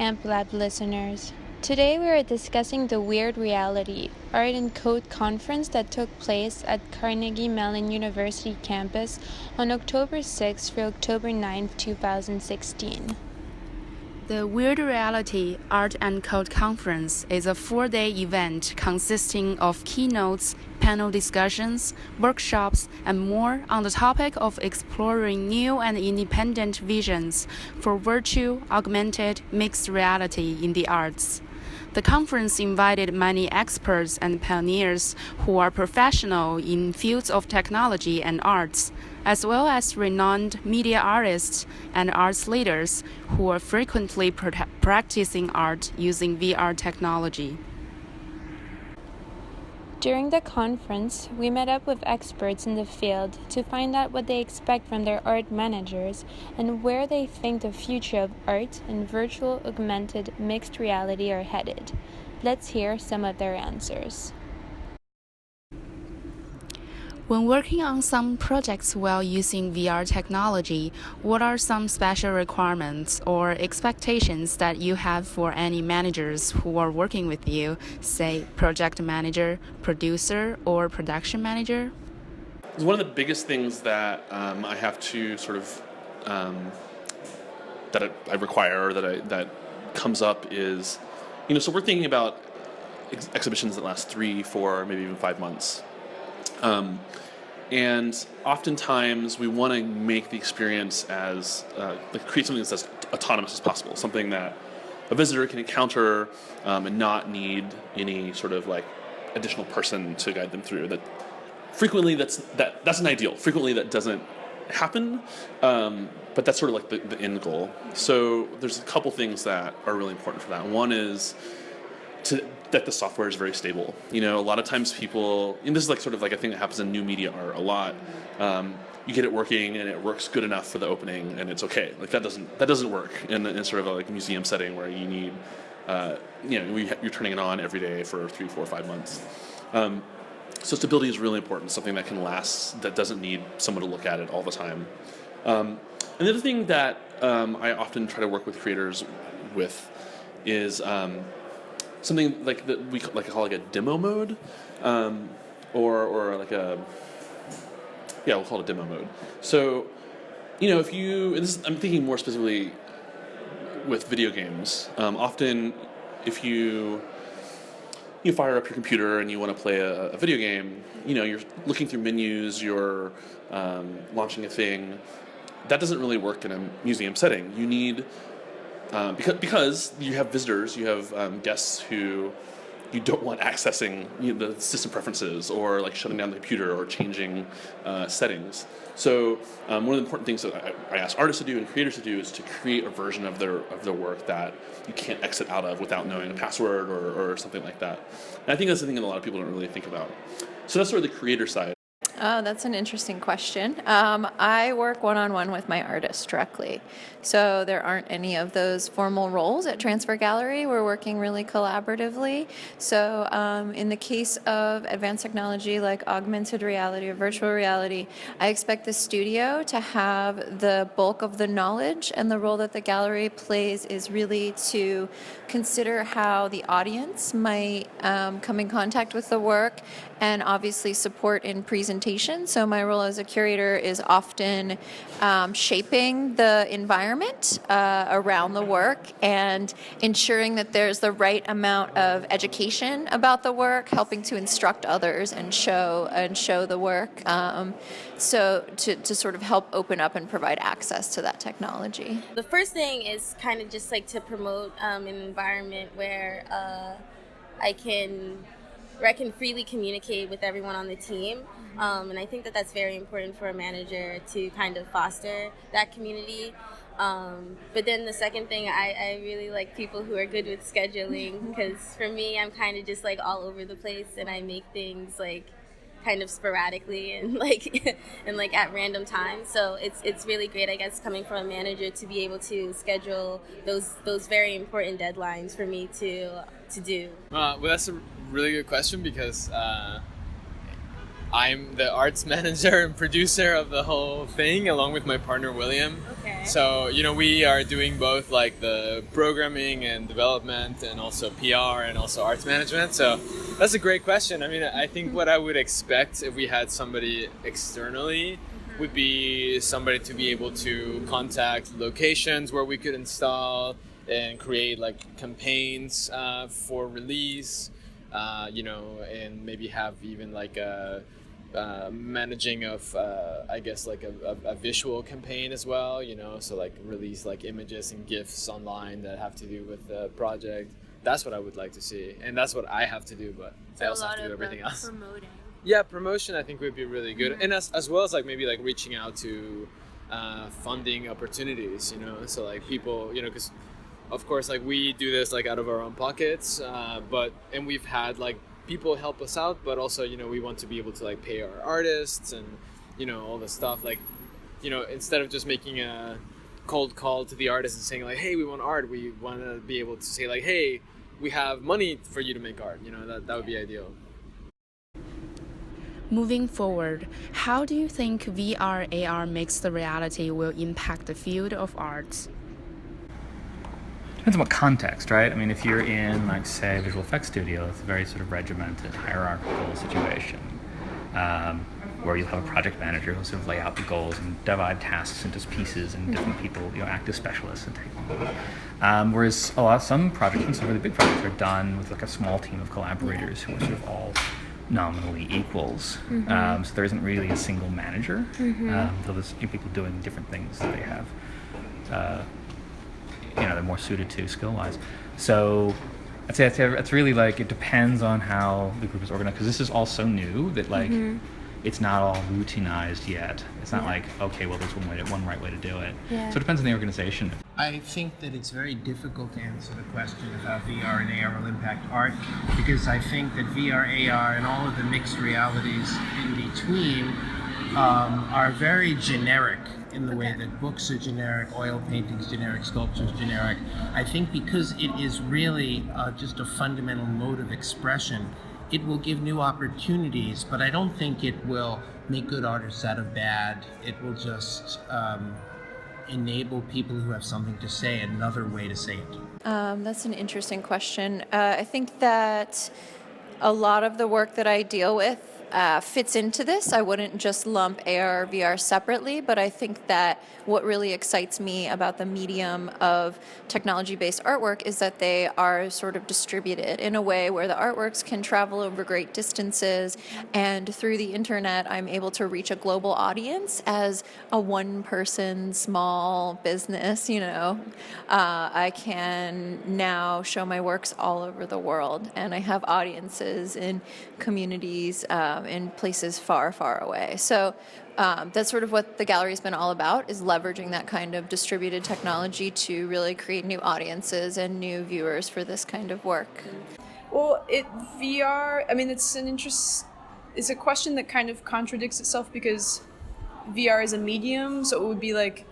Amp Lab listeners. Today we are discussing the Weird Reality Art and Code conference that took place at Carnegie Mellon University campus on October 6 through October 9, 2016. The Weird Reality Art and Code Conference is a 4-day event consisting of keynotes, panel discussions, workshops, and more on the topic of exploring new and independent visions for virtual, augmented, mixed reality in the arts. The conference invited many experts and pioneers who are professional in fields of technology and arts, as well as renowned media artists and arts leaders who are frequently practicing art using VR technology. During the conference, we met up with experts in the field to find out what they expect from their art managers and where they think the future of art and virtual augmented mixed reality are headed. Let's hear some of their answers. When working on some projects while using VR technology, what are some special requirements or expectations that you have for any managers who are working with you, say project manager, producer, or production manager? One of the biggest things that I have to sort of that I require, that comes up is, so we're thinking about exhibitions that last 3, 4, maybe even 5 months. And oftentimes we want to make the experience as create something that's as autonomous as possible, something that a visitor can encounter and not need any sort of like additional person to guide them through. That frequently that's an ideal. Frequently that doesn't happen, but that's sort of like the end goal. So there's a couple things that are really important for that. One is that the software is very stable. A lot of times people, and this is like sort of like a thing that happens in new media art a lot. You get it working and it works good enough for the opening and it's okay. Like that doesn't work in sort of a like museum setting where you need, you're turning it on every day for 3, 4, 5 months. So stability is really important. Something that can last, that doesn't need someone to look at it all the time. And the other thing that I often try to work with creators with is something like that we call like a demo mode, or like we'll call it a demo mode. So, if I'm thinking more specifically with video games. Often, if you fire up your computer and you want to play a video game, you're looking through menus, you're launching a thing. That doesn't really work in a museum setting. You need because you have visitors, you have guests who you don't want accessing the system preferences or like shutting down the computer or changing settings. So one of the important things that I ask artists to do and creators to do is to create a version of their work that you can't exit out of without knowing a password or something like that. And I think that's the thing that a lot of people don't really think about. So that's sort of the creator side. Oh, that's an interesting question. I work one-on-one with my artists directly. So there aren't any of those formal roles at Transfer Gallery. We're working really collaboratively. So in the case of advanced technology like augmented reality or virtual reality, I expect the studio to have the bulk of the knowledge, and the role that the gallery plays is really to consider how the audience might come in contact with the work and obviously support in presentation. So my role as a curator is often shaping the environment around the work and ensuring that there's the right amount of education about the work, helping to instruct others and show the work. So to sort of help open up and provide access to that technology. The first thing is kind of just like to promote an environment where I can freely communicate with everyone on the team. And I think that that's very important for a manager to kind of foster that community. But then the second thing, I really like people who are good with scheduling, because for me, I'm kind of just like all over the place and I make things like kind of sporadically and like at random times. So it's really great, I guess, coming from a manager to be able to schedule those very important deadlines for me to do. Well, that's a really good question because I'm the arts manager and producer of the whole thing, along with my partner William. Okay. So, we are doing both like the programming and development and also PR and also arts management. So that's a great question. I mean, I think what I would expect if we had somebody externally would be somebody to be able to contact locations where we could install and create like campaigns for release, and maybe have even like a managing of I guess like a visual campaign as well, so like release like images and GIFs online that have to do with the project. That's what I would like to see, and that's what I have to do, but I also have to do everything else. Promoting. Yeah, promotion I think would be really good, and as well as like maybe like reaching out to funding opportunities, so like people, because of course like we do this like out of our own pockets, and we've had like people help us out, but also we want to be able to like pay our artists and all the stuff, like instead of just making a cold call to the artist and saying like, hey, we want art, we want to be able to say like, hey, we have money for you to make art, that would be ideal. Moving forward, how do you think VR AR mixed reality will impact the field of arts? Depends on what context, right? I mean, if you're in, like, say, a visual effects studio, it's a very sort of regimented, hierarchical situation, where you'll have a project manager who'll sort of lay out the goals and divide tasks into pieces, and different people, act as specialists and take them. Whereas some projects, and some really big projects, are done with like a small team of collaborators who are sort of all nominally equals. So there isn't really a single manager. So there's people doing different things that they have. They're more suited to skill-wise. So I'd say it's really like it depends on how the group is organized, because this is all so new that like it's not all routinized yet. It's not like, okay, well, there's one right way to do it. Yeah. So it depends on the organization. I think that it's very difficult to answer the question of how VR and AR will impact art, because I think that VR, AR, and all of the mixed realities in between are very generic in the way that books are generic, oil paintings generic, sculptures generic. I think because it is really just a fundamental mode of expression, it will give new opportunities, but I don't think it will make good artists out of bad. It will just enable people who have something to say another way to say it. That's an interesting question. I think that a lot of the work that I deal with fits into this. I wouldn't just lump AR or VR separately, but I think that what really excites me about the medium of technology-based artwork is that they are sort of distributed in a way where the artworks can travel over great distances, and through the internet I'm able to reach a global audience as a one-person small business. I can now show my works all over the world, and I have audiences in communities in places far, far away. So that's sort of what the gallery's been all about, is leveraging that kind of distributed technology to really create new audiences and new viewers for this kind of work. Well, VR, I mean, it's a question that kind of contradicts itself, because VR is a medium, so it would be like,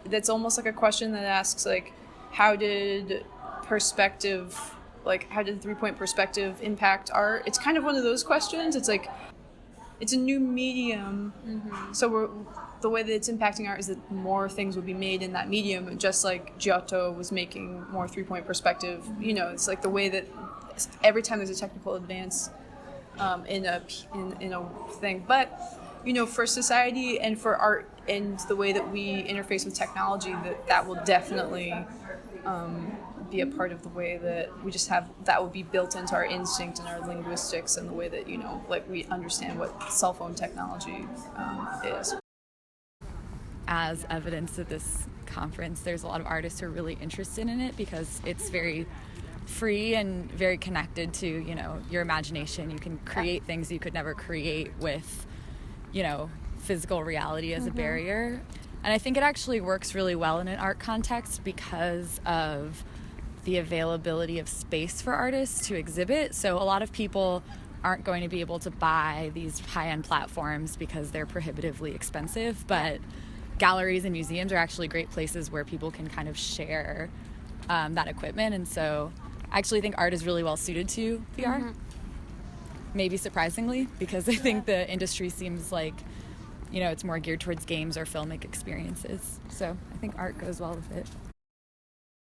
that's almost like a question that asks like, how did 3-point perspective impact art? It's kind of one of those questions. It's like, it's a new medium, so the way that it's impacting art is that more things would be made in that medium, just like Giotto was making more 3-point perspective. It's like the way that every time there's a technical advance in a thing. But for society and for art and the way that we interface with technology, that will definitely be a part of the way that we just have, that will be built into our instinct and our linguistics and the way that like we understand what cell phone technology is. As evidence at this conference, there's a lot of artists who are really interested in it because it's very free and very connected to your imagination. You can create things you could never create with physical reality as a barrier. And I think it actually works really well in an art context because of the availability of space for artists to exhibit. So a lot of people aren't going to be able to buy these high-end platforms because they're prohibitively expensive, but galleries and museums are actually great places where people can kind of share that equipment. And so I actually think art is really well suited to VR. maybe surprisingly, because I think the industry seems like, it's more geared towards games or filmic experiences. So I think art goes well with it.